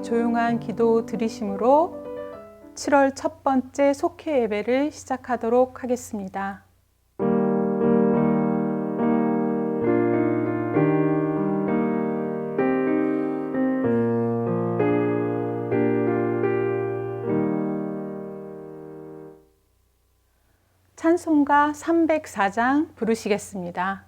조용한 기도 드리심으로 7월 첫 번째 속회 예배를 시작하도록 하겠습니다. 찬송가 304장 부르시겠습니다.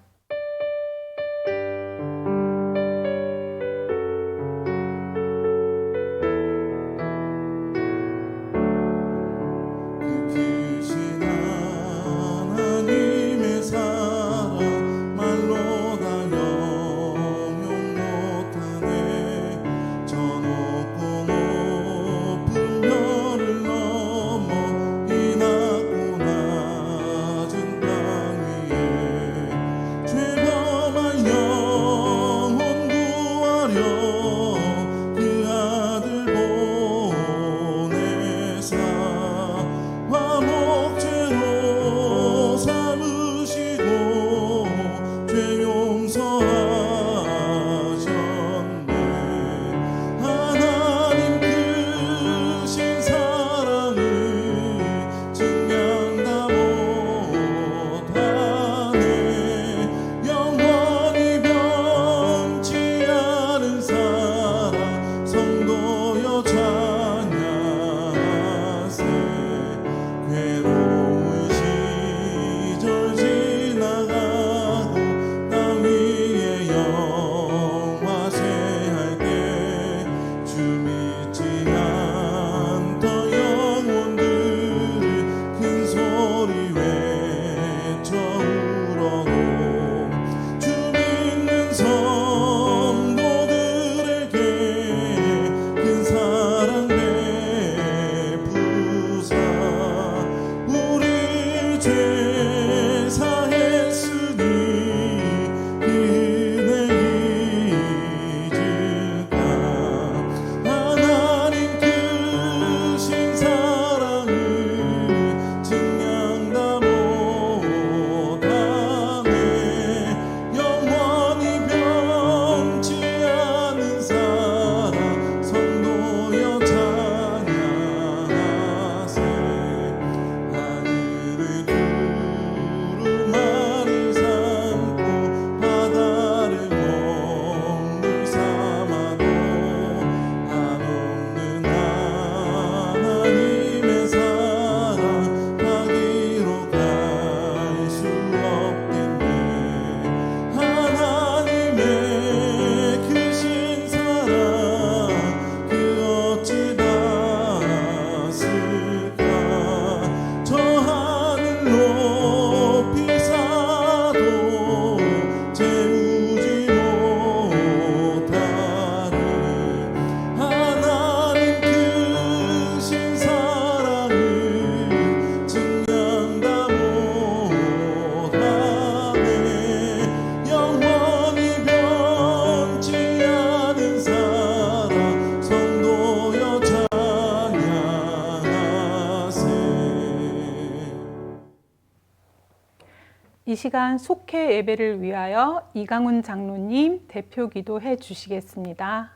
이 시간 속회 예배를 위하여 이강훈 장로님 대표 기도해 주시겠습니다.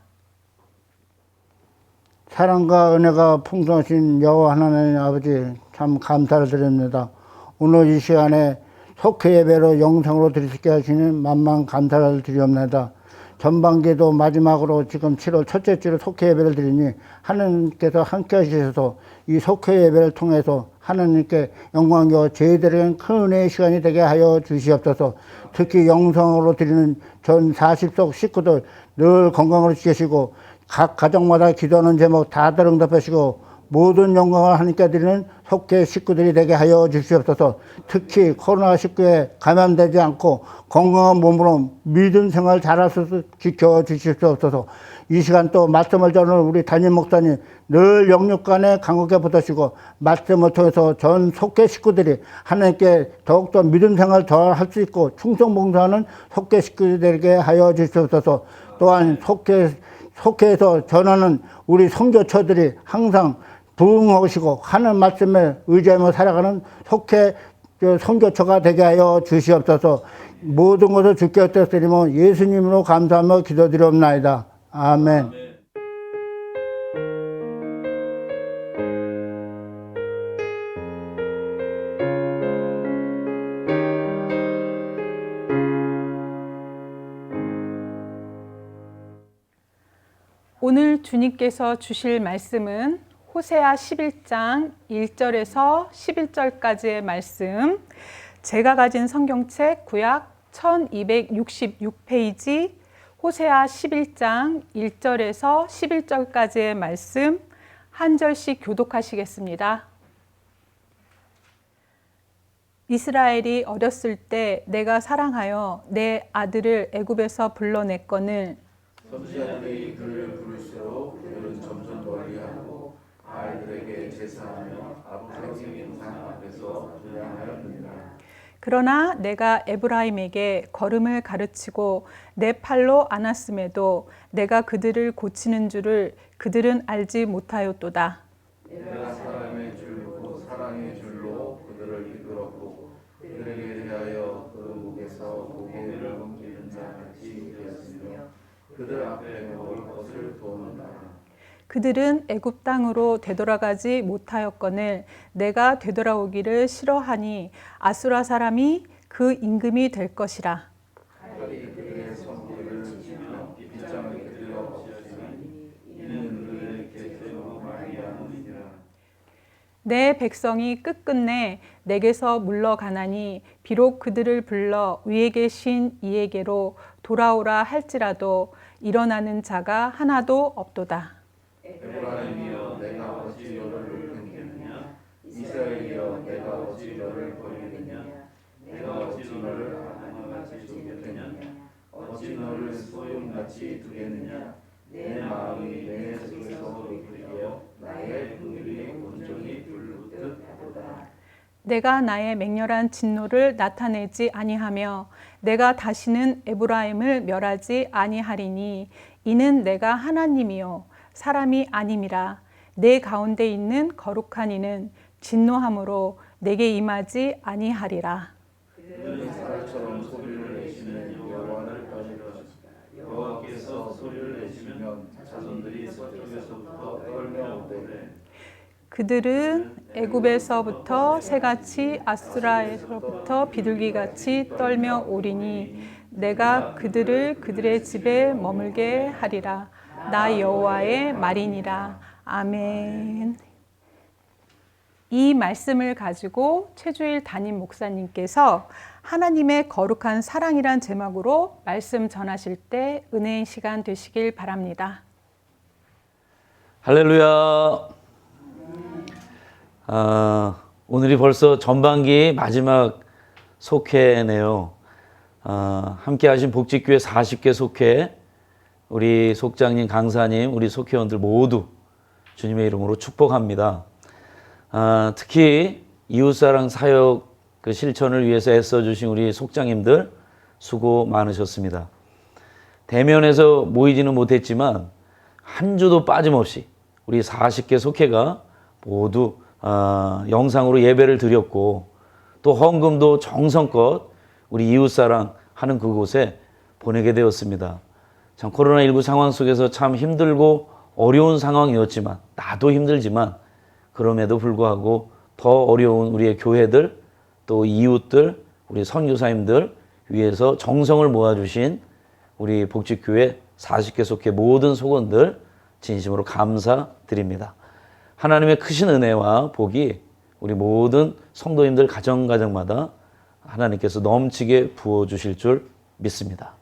사랑과 은혜가 풍성하신 여호와 하나님 아버지 참 감사를 드립니다. 오늘 이 시간에 속회 예배로 영상으로 드릴 수 있게 하시는 만만 감사를 드리옵나이다. 전반기도 마지막으로 지금 7월 첫째 주로 속회 예배를 드리니 하나님께서 함께 하셔서 이 속회 예배를 통해서 하나님께 영광과 저희들에겐 큰 은혜의 시간이 되게 하여 주시옵소서. 특히 영상으로 드리는 전 40석 식구들 늘 건강을 지키시고 각 가정마다 기도하는 제목 다들 응답하시고 모든 영광을 하나님께 드리는 속회 식구들이 되게 하여 주시옵소서. 특히 코로나19에 감염되지 않고 건강한 몸으로 믿음 생활 잘할 수 있도록 지켜주시옵소서. 이 시간 또 말씀을 전하는 우리 담임 목사님 늘 영육간에 강하게 붙으시고 말씀을 통해서 전 속회 식구들이 하나님께 더욱더 믿음 생활 더 할 수 있고 충성 봉사하는 속회 식구들에게 하여 주시옵소서. 또한 속회에서 전하는 우리 선교처들이 항상 부응하시고 하는 말씀에 의지하며 살아가는 속회 선교처가 되게 하여 주시옵소서. 모든 것을 주께 엎드리며 예수님으로 감사하며 기도드리옵나이다. 아멘. 오늘 주님께서 주실 말씀은 호세아 11장 1절에서 11절까지의 말씀, 제가 가진 성경책 구약 1266페이지 호세아 11장 1절에서 11절까지의 말씀 한 절씩 교독하시겠습니다. 이스라엘이 어렸을 때 내가 사랑하여 내 아들을 애굽에서 불러냈거늘 선지자들이 그를 부를수록 그들은 점점 멀리하고 아이들에게 제사하며 아브라함의 우상 앞에서 분양하였느니라. 그러나 내가 에브라임에게 걸음을 가르치고 내 팔로 안았음에도 내가 그들을 고치는 줄을 그들은 알지 못하였도다. 내가 사람의 줄고 사랑의 줄로 그들을 이끌었고 그들에게 대하여 그 목에서 고개를 넘기는 자같이 되었으며 그들 앞에 먹을 것을 도는다. 그들은 애굽 땅으로 되돌아가지 못하였거늘 내가 되돌아오기를 싫어하니 아수라 사람이 그 임금이 될 것이라. 칼이 그들의 손길을 치며 빗장을 그들여 없으니 이는 그들의 곁으로 많이 하느니라. 내 백성이 끝끝내 내게서 물러가나니 비록 그들을 불러 위에 계신 이에게로 돌아오라 할지라도 일어나는 자가 하나도 없도다. 에브라임이여 내가 어찌 너를 높이겠느냐 이스라엘이여 내가 어찌 너를 버리겠느냐 내가 어찌 너를 아나님같이 두겠느냐 어찌 너를 소용같이 두겠느냐 내 마음이 내 속에서 이끌려 나의 긍휼이 온전히 불붙듯 하도다. 내가 나의 맹렬한 진노를 나타내지 아니하며 내가 다시는 에브라임을 멸하지 아니하리니 이는 내가 하나님이요 사람이 아님이라. 내 가운데 있는 거룩한 이는 진노함으로 내게 임하지 아니하리라. 그들은 사람처럼 소리를 내시는 여호와를 가지러 여호와께서 소리를 내시면 자손들이 서쪽에서부터 떨며 오되 그들은 애굽에서부터 새같이 아수라에서부터 비둘기같이 떨며 오리니 내가 그들을 그들의 집에 머물게 하리라. 나 여호와의 말이니라. 아멘. 이 말씀을 가지고 최주일 담임 목사님께서 하나님의 거룩한 사랑이란 제목으로 말씀 전하실 때 은혜의 시간 되시길 바랍니다. 할렐루야. 오늘이 벌써 전반기 마지막 속회네요. 함께 하신 복직교회 40개 속회, 우리 속장님, 강사님, 우리 속회원들 모두 주님의 이름으로 축복합니다. 특히 이웃사랑 사역 그 실천을 위해서 애써주신 우리 속장님들 수고 많으셨습니다. 대면에서 모이지는 못했지만 한 주도 빠짐없이 우리 40개 속회가 모두 영상으로 예배를 드렸고 또 헌금도 정성껏 우리 이웃사랑 하는 그곳에 보내게 되었습니다. 참 코로나19 상황 속에서 참 힘들고 어려운 상황이었지만 나도 힘들지만 그럼에도 불구하고 더 어려운 우리의 교회들 또 이웃들 우리 선교사님들 위해서 정성을 모아주신 우리 복직교회 40개 속회 모든 속원들 진심으로 감사드립니다. 하나님의 크신 은혜와 복이 우리 모든 성도님들 가정마다 하나님께서 넘치게 부어주실 줄 믿습니다.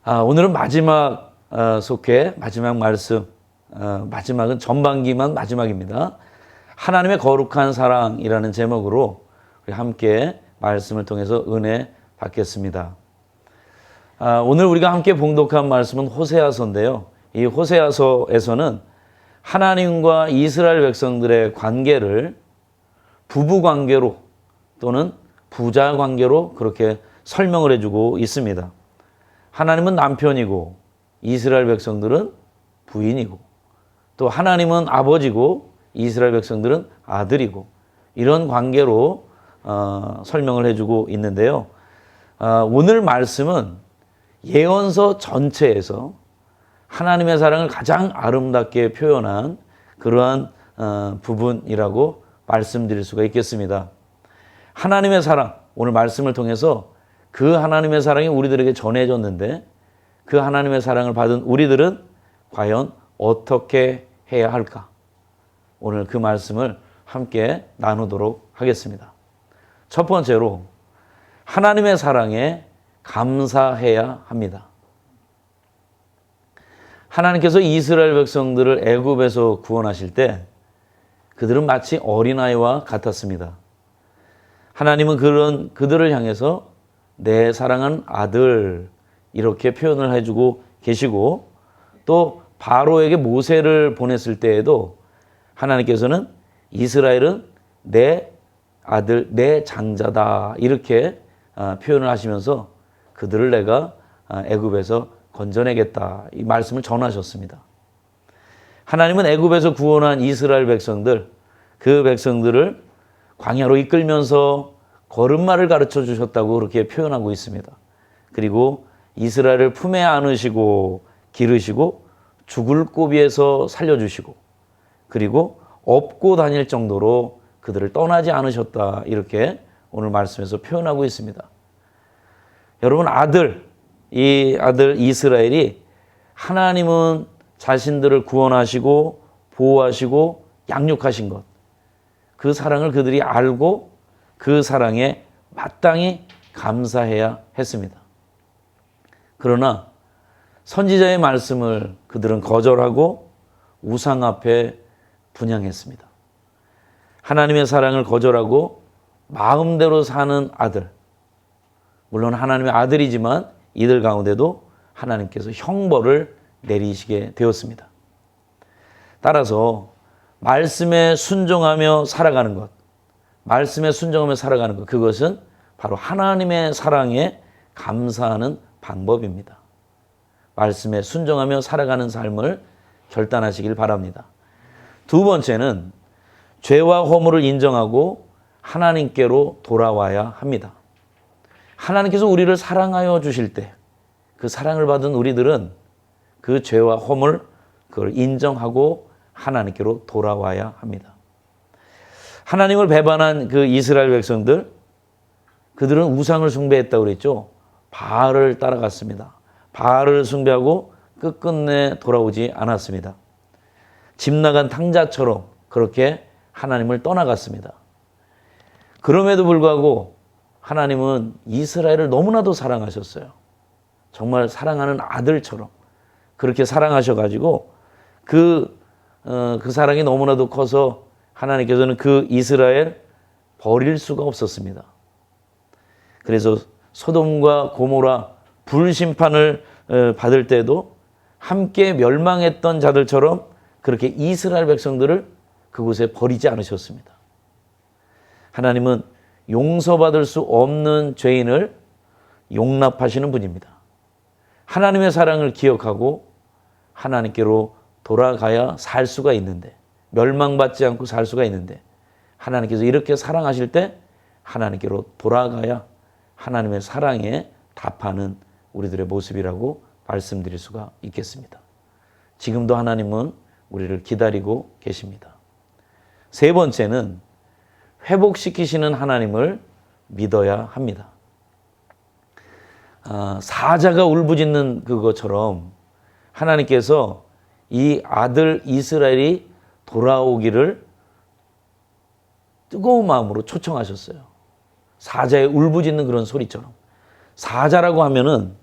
오늘은 마지막 속회, 마지막 말씀, 마지막은 전반기만 마지막입니다. 하나님의 거룩한 사랑이라는 제목으로 우리 함께 말씀을 통해서 은혜 받겠습니다. 오늘 우리가 함께 봉독한 말씀은 호세아서인데요. 이 호세아서에서는 하나님과 이스라엘 백성들의 관계를 부부 관계로 또는 부자 관계로 그렇게 설명을 해주고 있습니다. 하나님은 남편이고 이스라엘 백성들은 부인이고 또 하나님은 아버지고 이스라엘 백성들은 아들이고 이런 관계로 설명을 해주고 있는데요. 오늘 말씀은 예언서 전체에서 하나님의 사랑을 가장 아름답게 표현한 그러한 부분이라고 말씀드릴 수가 있겠습니다. 하나님의 사랑, 오늘 말씀을 통해서 그 하나님의 사랑이 우리들에게 전해졌는데 그 하나님의 사랑을 받은 우리들은 과연 어떻게 해야 할까? 오늘 그 말씀을 함께 나누도록 하겠습니다. 첫 번째로 하나님의 사랑에 감사해야 합니다. 하나님께서 이스라엘 백성들을 애굽에서 구원하실 때 그들은 마치 어린아이와 같았습니다. 하나님은 그들을 향해서 내 사랑하는 아들 이렇게 표현을 해주고 계시고, 또 바로에게 모세를 보냈을 때에도 하나님께서는 이스라엘은 내 아들, 내 장자다 이렇게 표현을 하시면서 그들을 내가 애굽에서 건져내겠다 이 말씀을 전하셨습니다. 하나님은 애굽에서 구원한 이스라엘 백성들, 그 백성들을 광야로 이끌면서 걸음마를 가르쳐 주셨다고 그렇게 표현하고 있습니다. 그리고 이스라엘을 품에 안으시고 기르시고 죽을 고비에서 살려주시고, 그리고 업고 다닐 정도로 그들을 떠나지 않으셨다 이렇게 오늘 말씀에서 표현하고 있습니다. 여러분, 이 아들 이스라엘이 하나님은 자신들을 구원하시고 보호하시고 양육하신 것, 그 사랑을 그들이 알고 그 사랑에 마땅히 감사해야 했습니다. 그러나 선지자의 말씀을 그들은 거절하고 우상 앞에 분향했습니다. 하나님의 사랑을 거절하고 마음대로 사는 아들, 물론 하나님의 아들이지만 이들 가운데도 하나님께서 형벌을 내리시게 되었습니다. 따라서 말씀에 순종하며 살아가는 것, 그것은 바로 하나님의 사랑에 감사하는 방법입니다. 말씀에 순종하며 살아가는 삶을 결단하시길 바랍니다. 두 번째는 죄와 허물을 인정하고 하나님께로 돌아와야 합니다. 하나님께서 우리를 사랑하여 주실 때 그 사랑을 받은 우리들은 그 죄와 허물, 그걸 인정하고 하나님께로 돌아와야 합니다. 하나님을 배반한 그 이스라엘 백성들, 그들은 우상을 숭배했다고 그랬죠. 바알을 따라갔습니다. 바알을 숭배하고 끝끝내 돌아오지 않았습니다. 집 나간 탕자처럼 그렇게 하나님을 떠나갔습니다. 그럼에도 불구하고 하나님은 이스라엘을 너무나도 사랑하셨어요. 정말 사랑하는 아들처럼 그렇게 사랑하셔가지고 그 사랑이 너무나도 커서 하나님께서는 그 이스라엘 버릴 수가 없었습니다. 그래서 소돔과 고모라 불심판을 받을 때도 함께 멸망했던 자들처럼 그렇게 이스라엘 백성들을 그곳에 버리지 않으셨습니다. 하나님은 용서받을 수 없는 죄인을 용납하시는 분입니다. 하나님의 사랑을 기억하고 하나님께로 돌아가야 살 수가 있는데, 멸망받지 않고 살 수가 있는데, 하나님께서 이렇게 사랑하실 때 하나님께로 돌아가야 하나님의 사랑에 답하는 우리들의 모습이라고 말씀드릴 수가 있겠습니다. 지금도 하나님은 우리를 기다리고 계십니다. 세 번째는 회복시키시는 하나님을 믿어야 합니다. 사자가 울부짖는 그것처럼 하나님께서 이 아들 이스라엘이 돌아오기를 뜨거운 마음으로 초청하셨어요. 사자의 울부짖는 그런 소리처럼. 사자라고 하면은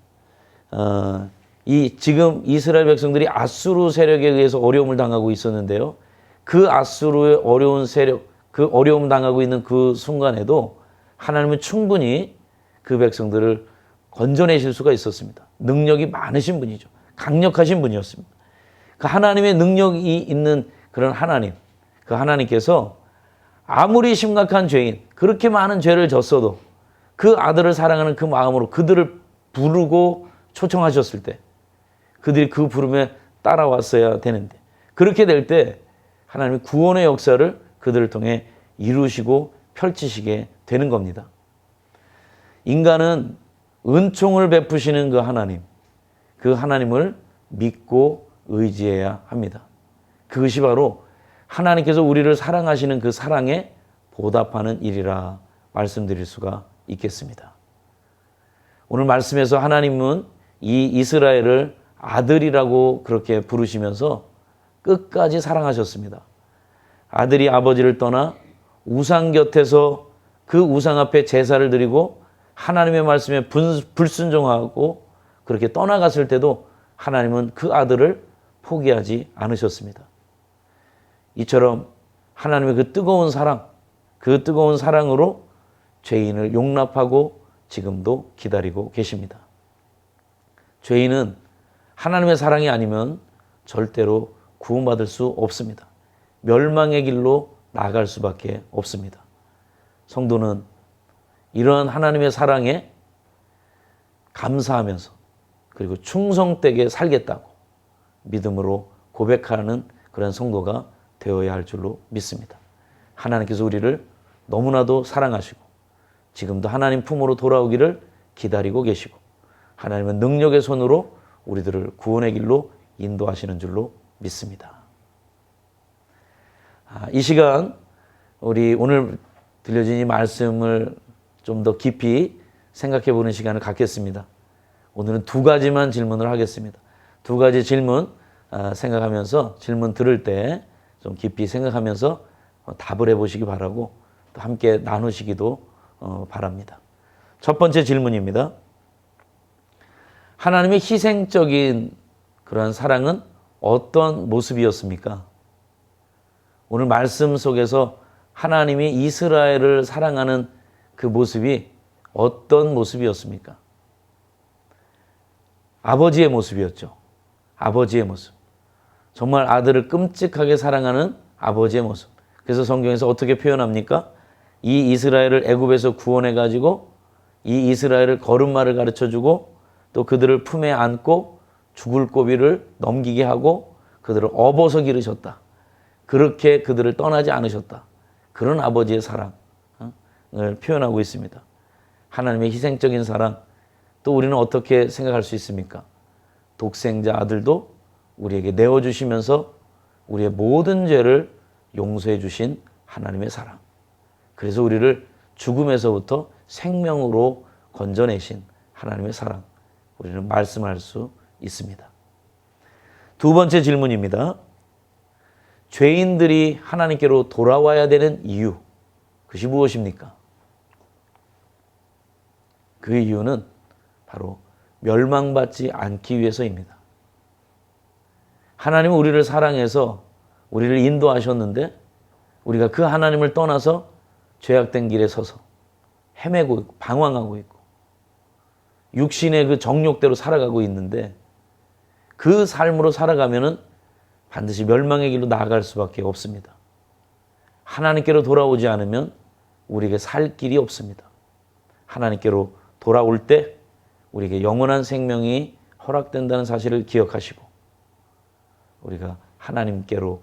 지금 이스라엘 백성들이 아수르 세력에 의해서 어려움을 당하고 있었는데요. 그 아수르의 어려운 세력, 그 어려움 당하고 있는 그 순간에도 하나님은 충분히 그 백성들을 건져내실 수가 있었습니다. 능력이 많으신 분이죠. 강력하신 분이었습니다. 그 하나님의 능력이 있는 그런 하나님, 그 하나님께서 아무리 심각한 죄인, 그렇게 많은 죄를 졌어도 그 아들을 사랑하는 그 마음으로 그들을 부르고 초청하셨을 때 그들이 그 부름에 따라왔어야 되는데, 그렇게 될 때 하나님이 구원의 역사를 그들을 통해 이루시고 펼치시게 되는 겁니다. 인간은 은총을 베푸시는 그 하나님을 믿고 의지해야 합니다. 그것이 바로 하나님께서 우리를 사랑하시는 그 사랑에 보답하는 일이라 말씀드릴 수가 있겠습니다. 오늘 말씀에서 하나님은 이 이스라엘을 아들이라고 그렇게 부르시면서 끝까지 사랑하셨습니다. 아들이 아버지를 떠나 우상 곁에서 그 우상 앞에 제사를 드리고 하나님의 말씀에 불순종하고 그렇게 떠나갔을 때도 하나님은 그 아들을 포기하지 않으셨습니다. 이처럼 하나님의 그 뜨거운 사랑으로 죄인을 용납하고 지금도 기다리고 계십니다. 죄인은 하나님의 사랑이 아니면 절대로 구원받을 수 없습니다. 멸망의 길로 나아갈 수밖에 없습니다. 성도는 이러한 하나님의 사랑에 감사하면서 그리고 충성되게 살겠다고 믿음으로 고백하는 그런 성도가 되어야 할 줄로 믿습니다. 하나님께서 우리를 너무나도 사랑하시고 지금도 하나님 품으로 돌아오기를 기다리고 계시고 하나님은 능력의 손으로 우리들을 구원의 길로 인도하시는 줄로 믿습니다. 이 시간 우리 오늘 들려진 이 말씀을 좀 더 깊이 생각해 보는 시간을 갖겠습니다. 오늘은 두 가지만 질문을 하겠습니다. 두 가지 질문 생각하면서 질문 들을 때 좀 깊이 생각하면서 답을 해보시기 바라고 또 함께 나누시기도 바랍니다. 첫 번째 질문입니다. 하나님의 희생적인 그러한 사랑은 어떤 모습이었습니까? 오늘 말씀 속에서 하나님이 이스라엘을 사랑하는 그 모습이 어떤 모습이었습니까? 아버지의 모습이었죠. 아버지의 모습. 정말 아들을 끔찍하게 사랑하는 아버지의 모습. 그래서 성경에서 어떻게 표현합니까? 이 이스라엘을 애굽에서 구원해가지고 이 이스라엘을 걸음마를 가르쳐주고 또 그들을 품에 안고 죽을 고비를 넘기게 하고 그들을 업어서 기르셨다. 그렇게 그들을 떠나지 않으셨다. 그런 아버지의 사랑을 표현하고 있습니다. 하나님의 희생적인 사랑, 또 우리는 어떻게 생각할 수 있습니까? 독생자 아들도 우리에게 내어주시면서 우리의 모든 죄를 용서해 주신 하나님의 사랑. 그래서 우리를 죽음에서부터 생명으로 건져내신 하나님의 사랑. 우리는 말씀할 수 있습니다. 두 번째 질문입니다. 죄인들이 하나님께로 돌아와야 되는 이유, 그것이 무엇입니까? 그 이유는 바로 멸망받지 않기 위해서입니다. 하나님은 우리를 사랑해서 우리를 인도하셨는데 우리가 그 하나님을 떠나서 죄악된 길에 서서 헤매고 있고 방황하고 있고 육신의 그 정욕대로 살아가고 있는데 그 삶으로 살아가면은 반드시 멸망의 길로 나아갈 수밖에 없습니다. 하나님께로 돌아오지 않으면 우리에게 살 길이 없습니다. 하나님께로 돌아올 때 우리에게 영원한 생명이 허락된다는 사실을 기억하시고 우리가 하나님께로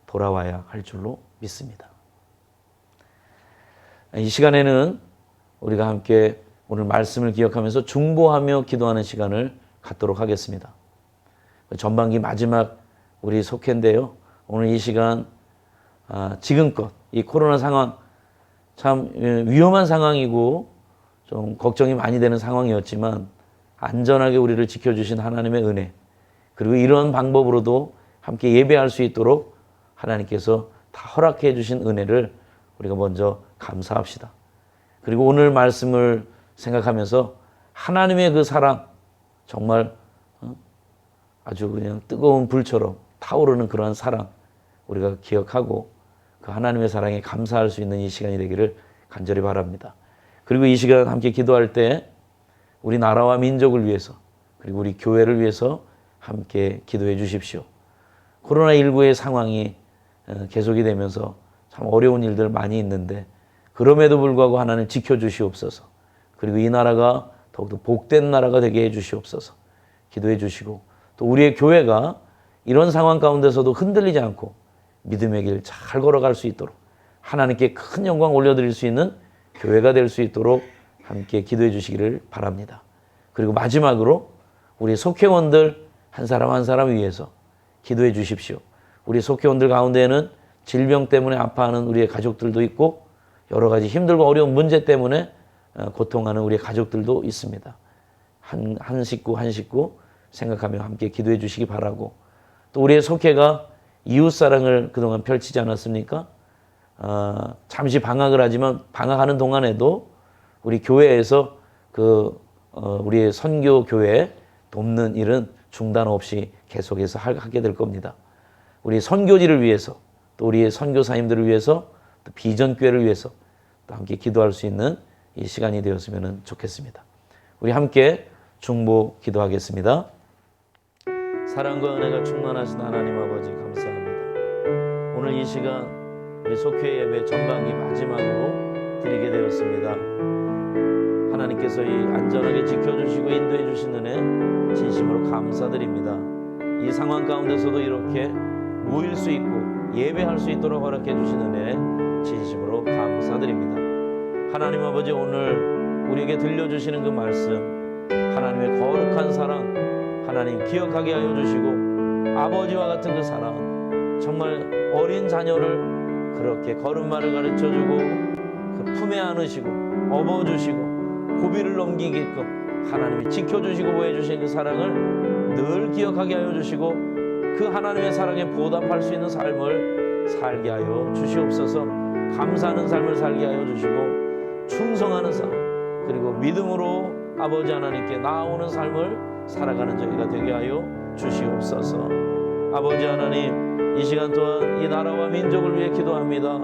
돌아와야 할 줄로 믿습니다. 이 시간에는 우리가 함께 오늘 말씀을 기억하면서 중보하며 기도하는 시간을 갖도록 하겠습니다. 전반기 마지막 우리 속회인데요. 오늘 이 시간 지금껏 이 코로나 상황 참 위험한 상황이고 좀 걱정이 많이 되는 상황이었지만 안전하게 우리를 지켜주신 하나님의 은혜 그리고 이런 방법으로도 함께 예배할 수 있도록 하나님께서 다 허락해 주신 은혜를 우리가 먼저 감사합시다. 그리고 오늘 말씀을 생각하면서 하나님의 그 사랑 정말 아주 그냥 뜨거운 불처럼 타오르는 그러한 사랑 우리가 기억하고 그 하나님의 사랑에 감사할 수 있는 이 시간이 되기를 간절히 바랍니다. 그리고 이 시간 함께 기도할 때 우리 나라와 민족을 위해서 그리고 우리 교회를 위해서 함께 기도해 주십시오. 코로나19의 상황이 계속이 되면서 참 어려운 일들 많이 있는데 그럼에도 불구하고 하나님 지켜주시옵소서. 그리고 이 나라가 더욱더 복된 나라가 되게 해주시옵소서. 기도해 주시고 또 우리의 교회가 이런 상황 가운데서도 흔들리지 않고 믿음의 길 잘 걸어갈 수 있도록 하나님께 큰 영광 올려드릴 수 있는 교회가 될 수 있도록 함께 기도해 주시기를 바랍니다. 그리고 마지막으로 우리 속회원들 한 사람 한 사람 위해서 기도해 주십시오. 우리 속회원들 가운데에는 질병 때문에 아파하는 우리의 가족들도 있고 여러 가지 힘들고 어려운 문제 때문에 고통하는 우리의 가족들도 있습니다. 한 식구 한 식구 생각하며 함께 기도해 주시기 바라고, 또 우리의 속회가 이웃사랑을 그동안 펼치지 않았습니까? 잠시 방학을 하지만 방학하는 동안에도 우리 교회에서 우리의 선교 교회 돕는 일은 중단 없이 계속해서 하게 될 겁니다. 우리 선교지를 위해서, 또 우리의 선교사님들을 위해서, 또 비전교회를 위해서 또 함께 기도할 수 있는 이 시간이 되었으면 좋겠습니다. 우리 함께 중보 기도하겠습니다. 사랑과 은혜가 충만하신 하나님 아버지 감사합니다. 오늘 이 시간 우리 속회 예배 전반기 마지막으로 드리게 되었습니다. 하나님께서 이 안전하게 지켜주시고 인도해 주신 은혜 진심으로 감사드립니다. 이 상황 가운데서도 이렇게 모일 수 있고 예배할 수 있도록 허락해 주신 은혜 진심으로 감사드립니다. 하나님 아버지, 오늘 우리에게 들려주시는 그 말씀, 하나님의 거룩한 사랑 하나님 기억하게 하여 주시고, 아버지와 같은 그 사랑, 정말 어린 자녀를 그렇게 걸음마를 가르쳐주고 그 품에 안으시고 업어주시고 고비를 넘기게끔 하나님이 지켜주시고 보여주신 그 사랑을 늘 기억하게 하여 주시고, 그 하나님의 사랑에 보답할 수 있는 삶을 살게 하여 주시옵소서. 감사하는 삶을 살게 하여 주시고, 충성하는 삶, 그리고 믿음으로 아버지 하나님께 나아오는 삶을 살아가는 저희가 되게 하여 주시옵소서. 아버지 하나님, 이 시간 또한 이 나라와 민족을 위해 기도합니다.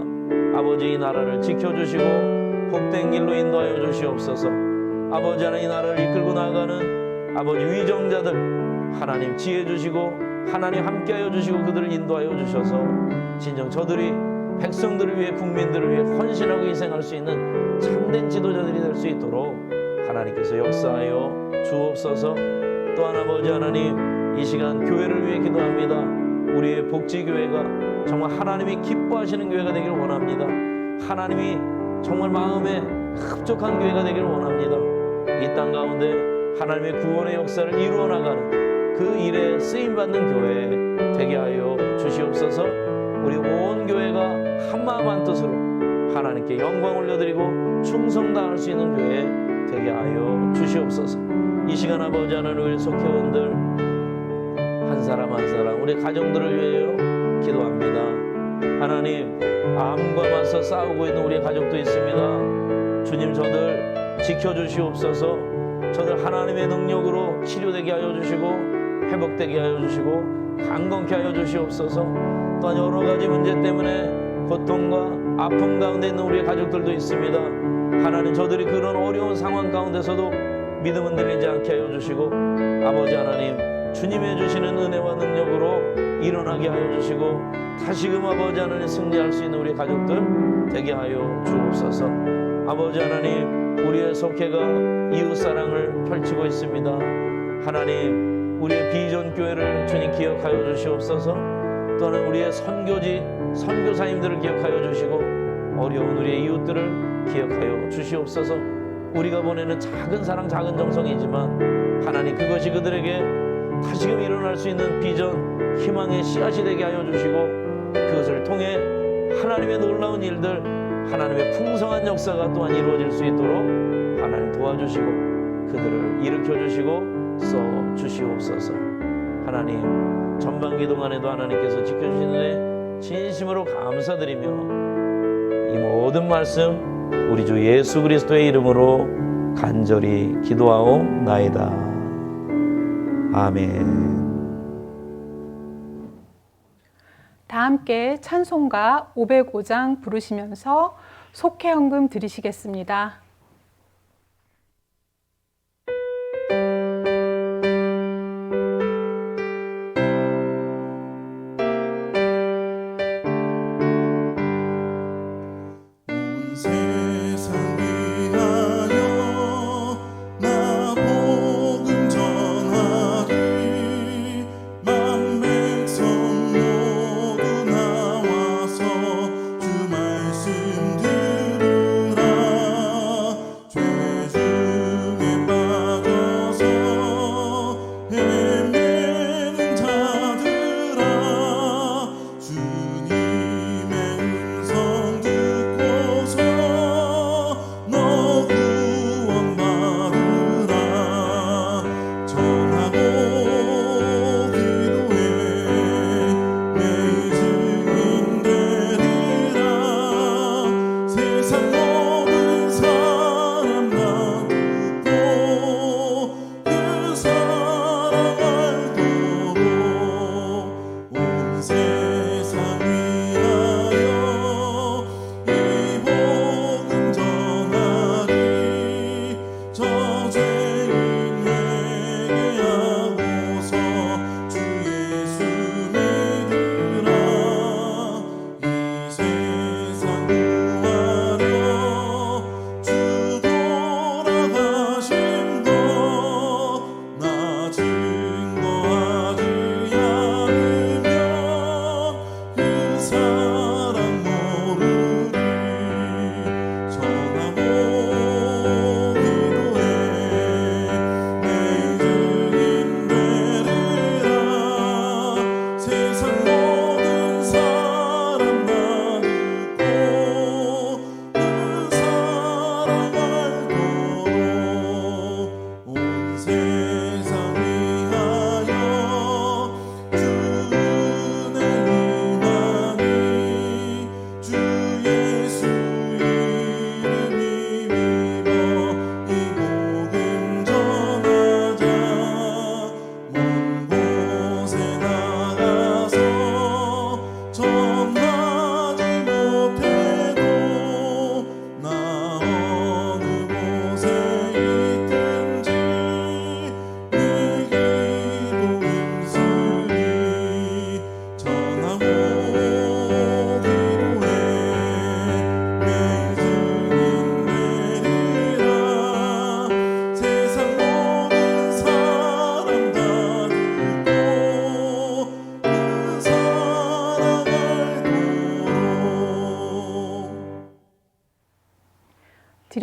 아버지, 이 나라를 지켜주시고 복된 길로 인도하여 주시옵소서. 아버지 하나님, 이 나라를 이끌고 나아가는 아버지 위정자들 하나님 지혜 주시고 하나님 함께하여 주시고 그들을 인도하여 주셔서 진정 저들이 백성들을 위해, 국민들을 위해 헌신하고 희생할 수 있는 참된 지도자들이 될 수 있도록 하나님께서 역사하여 주옵소서. 또한 아버지 하나님, 이 시간 교회를 위해 기도합니다. 우리의 복지교회가 정말 하나님이 기뻐하시는 교회가 되기를 원합니다. 하나님이 정말 마음에 흡족한 교회가 되기를 원합니다. 이 땅 가운데 하나님의 구원의 역사를 이루어 나가는 그 일에 쓰임받는 교회 되게 하여 주시옵소서. 우리 온 교회가 한마음 한뜻으로 하나님께 영광 올려드리고 충성 다할 수 있는 교회 되게 하여 주시옵소서. 이 시간 아버지 하나님, 우리 속회원들 한 사람 한 사람 우리 가정들을 위하여 기도합니다. 하나님, 암과 맞서 싸우고 있는 우리 가족도 있습니다. 주님, 저들 지켜주시옵소서. 저들 하나님의 능력으로 치료되게 하여 주시고 회복되게 하여 주시고 강건케 하여 주시옵소서. 또한 여러 가지 문제 때문에 고통과 아픔 가운데 있는 우리 가족들도 있습니다. 하나님, 저들이 그런 어려운 상황 가운데서도 믿음 흔들리지 않게 하여 주시고, 아버지 하나님, 주님의 주시는 은혜와 능력으로 일어나게 하여 주시고 다시금 아버지 하나님 승리할 수 있는 우리 가족들 되게 하여 주옵소서. 아버지 하나님, 우리의 속회가 이웃사랑을 펼치고 있습니다. 하나님, 우리의 비전교회를 주님 기억하여 주시옵소서. 또한 우리의 선교지, 선교사님들을 기억하여 주시고 어려운 우리의 이웃들을 기억하여 주시옵소서. 우리가 보내는 작은 사랑, 작은 정성이지만 하나님, 그것이 그들에게 다시금 일어날 수 있는 비전, 희망의 씨앗이 되게 하여 주시고, 그것을 통해 하나님의 놀라운 일들, 하나님의 풍성한 역사가 또한 이루어질 수 있도록 하나님 도와주시고 그들을 일으켜 주시고 써 주시옵소서. 하나님, 전반기 동안에도 하나님께서 지켜주시는 애 진심으로 감사드리며 이 모든 말씀 우리 주 예수 그리스도의 이름으로 간절히 기도하옵나이다. 아멘. 다 함께 찬송가 505장 부르시면서 속회헌금 드리시겠습니다. 주 말씀 들으라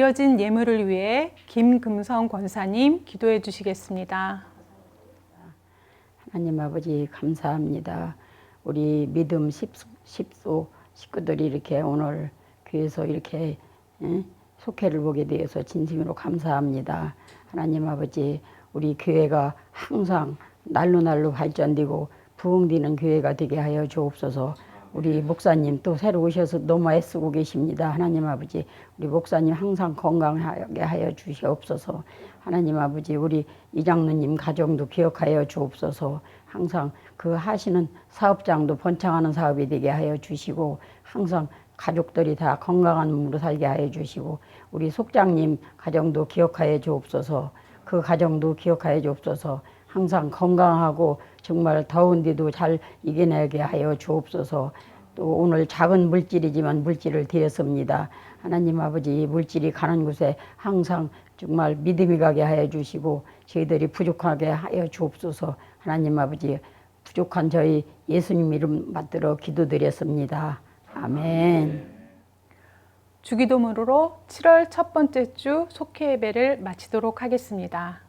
드려진 예물을 위해 김금성 권사님 기도해 주시겠습니다. 하나님 아버지 감사합니다. 우리 믿음 십소 식구들이 이렇게 오늘 교회에서 이렇게 속회를 보게 되어서 진심으로 감사합니다. 하나님 아버지 우리 교회가 항상 날로 발전되고 부흥되는 교회가 되게 하여 주옵소서. 우리 목사님 또 새로 오셔서 너무 애쓰고 계십니다. 하나님 아버지 우리 목사님 항상 건강하게 하여 주시옵소서. 하나님 아버지 우리 이장로님 가정도 기억하여 주옵소서. 항상 그 하시는 사업장도 번창하는 사업이 되게 하여 주시고 항상 가족들이 다 건강한 몸으로 살게 하여 주시고 우리 속장님 가정도 기억하여 주옵소서. 그 가정도 기억하여 주옵소서. 항상 건강하고 정말 더운데도 잘 이겨내게 하여 주옵소서. 또 오늘 작은 물질이지만 물질을 드렸습니다. 하나님 아버지 물질이 가는 곳에 항상 정말 믿음이 가게 하여 주시고 저희들이 부족하게 하여 주옵소서. 하나님 아버지 부족한 저희 예수님 이름 받들어 기도드렸습니다. 아멘. 주기도문으로 7월 첫 번째 주 속회 예배를 마치도록 하겠습니다.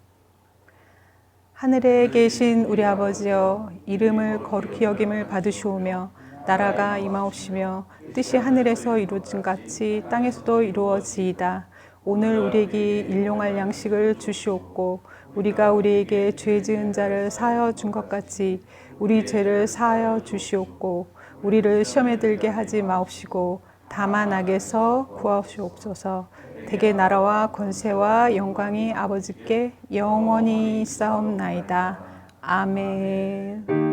하늘에 계신 우리 아버지여, 이름을 거룩히 여김을 받으시오며 나라가 임하옵시며 뜻이 하늘에서 이루어진 같이 땅에서도 이루어지이다. 오늘 우리에게 일용할 양식을 주시옵고 우리가 우리에게 죄 지은 자를 사하여 준 것 같이 우리 죄를 사하여 주시옵고 우리를 시험에 들게 하지 마옵시고 다만 악에서 구하시옵소서. 대개 나라와 권세와 영광이 아버지께 영원히 있사옵나이다. 아멘.